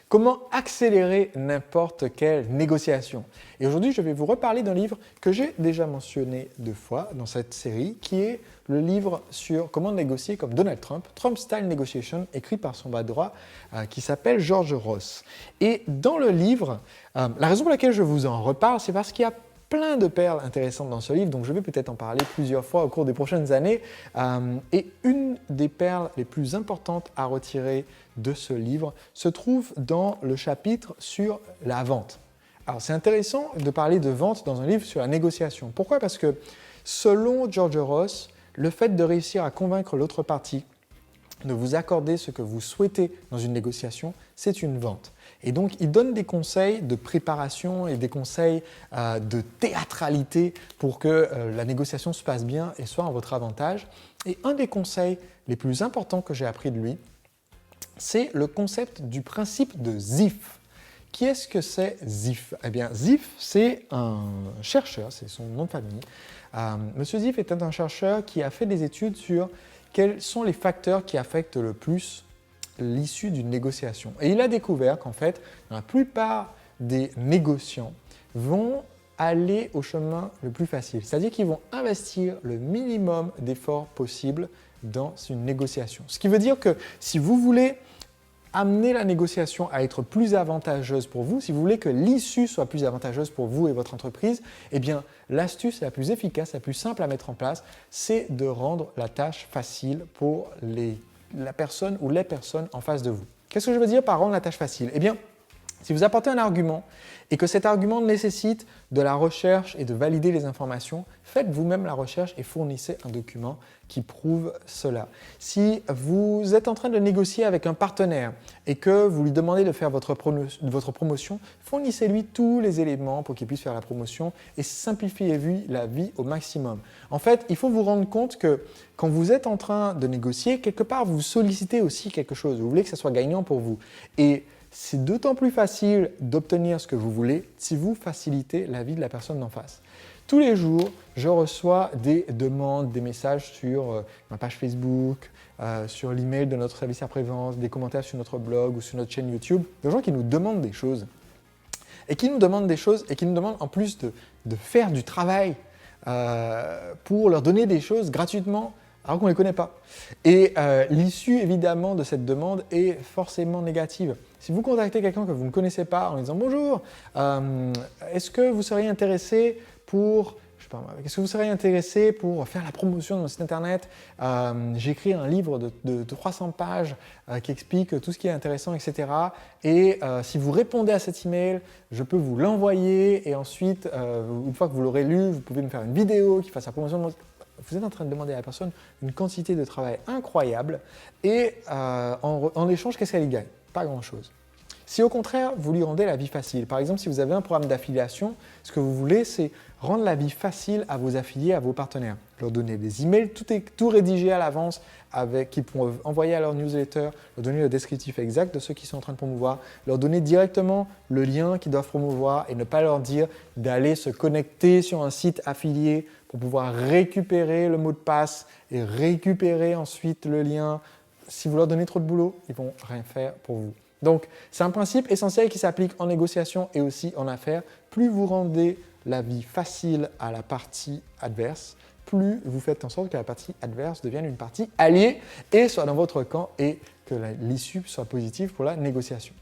Comment accélérer n'importe quelle négociation? Et aujourd'hui, je vais vous reparler d'un livre que j'ai déjà mentionné 2 fois dans cette série, qui est le livre sur comment négocier comme Donald Trump, Trump Style Negotiation, écrit par son bras droit, qui s'appelle George Ross. Et dans le livre, la raison pour laquelle je vous en reparle, c'est parce qu'il y a plein de perles intéressantes dans ce livre, donc je vais peut-être en parler plusieurs fois au cours des prochaines années. Et une des perles les plus importantes à retirer de ce livre se trouve dans le chapitre sur la vente. Alors c'est intéressant de parler de vente dans un livre sur la négociation. Pourquoi? Parce que selon George Ross, le fait de réussir à convaincre l'autre partie de vous accorder ce que vous souhaitez dans une négociation, c'est une vente. Et donc, il donne des conseils de préparation et des conseils de théâtralité pour que la négociation se passe bien et soit en votre avantage. Et un des conseils les plus importants que j'ai appris de lui, c'est le concept du principe de ZIF. Qui est-ce que c'est ZIF? Eh bien, ZIF, c'est un chercheur, c'est son nom de famille. Monsieur ZIF était un chercheur qui a fait des études sur quels sont les facteurs qui affectent le plus l'issue d'une négociation. Et il a découvert qu'en fait, la plupart des négociants vont aller au chemin le plus facile. C'est-à-dire qu'ils vont investir le minimum d'efforts possible dans une négociation. Ce qui veut dire que si vous voulez amener la négociation à être plus avantageuse pour vous, si vous voulez que l'issue soit plus avantageuse pour vous et votre entreprise, eh bien, l'astuce la plus efficace, la plus simple à mettre en place, c'est de rendre la tâche facile pour la personne ou les personnes en face de vous. Qu'est-ce que je veux dire par rendre la tâche facile? Eh bien, si vous apportez un argument et que cet argument nécessite de la recherche et de valider les informations, faites vous-même la recherche et fournissez un document qui prouve cela. Si vous êtes en train de négocier avec un partenaire et que vous lui demandez de faire votre promotion, fournissez-lui tous les éléments pour qu'il puisse faire la promotion et simplifiez-lui la vie au maximum. En fait, il faut vous rendre compte que quand vous êtes en train de négocier, quelque part, vous sollicitez aussi quelque chose. Vous voulez que ça soit gagnant pour vous. Et c'est d'autant plus facile d'obtenir ce que vous voulez si vous facilitez la vie de la personne d'en face. Tous les jours, je reçois des demandes, des messages sur ma page Facebook, sur l'email de notre service après-vente, des commentaires sur notre blog ou sur notre chaîne YouTube, de gens qui nous demandent des choses. Et qui nous demandent des choses et qui nous demandent en plus de faire du travail pour leur donner des choses gratuitement alors qu'on ne les connaît pas. Et l'issue, évidemment, de cette demande est forcément négative. Si vous contactez quelqu'un que vous ne connaissez pas en lui disant « Bonjour, est-ce que vous seriez intéressé pour… » Est-ce que vous seriez intéressé pour faire la promotion de mon site internet? J'ai écrit un livre de 300 pages qui explique tout ce qui est intéressant, etc. Et si vous répondez à cet email, je peux vous l'envoyer et ensuite, une fois que vous l'aurez lu, vous pouvez me faire une vidéo qui fasse la promotion de mon site. Vous êtes en train de demander à la personne une quantité de travail incroyable et en échange, qu'est-ce qu'elle y gagne? Pas grand-chose. Si au contraire, vous lui rendez la vie facile, par exemple, si vous avez un programme d'affiliation, ce que vous voulez, c'est rendre la vie facile à vos affiliés, à vos partenaires. Leur donner des emails, tout rédigé à l'avance, qu'ils pourront envoyer à leur newsletter, leur donner le descriptif exact de ceux qui sont en train de promouvoir, leur donner directement le lien qu'ils doivent promouvoir et ne pas leur dire d'aller se connecter sur un site affilié pour pouvoir récupérer le mot de passe et récupérer ensuite le lien. Si vous leur donnez trop de boulot, ils ne vont rien faire pour vous. Donc, c'est un principe essentiel qui s'applique en négociation et aussi en affaires. Plus vous rendez la vie facile à la partie adverse, plus vous faites en sorte que la partie adverse devienne une partie alliée et soit dans votre camp et que l'issue soit positive pour la négociation.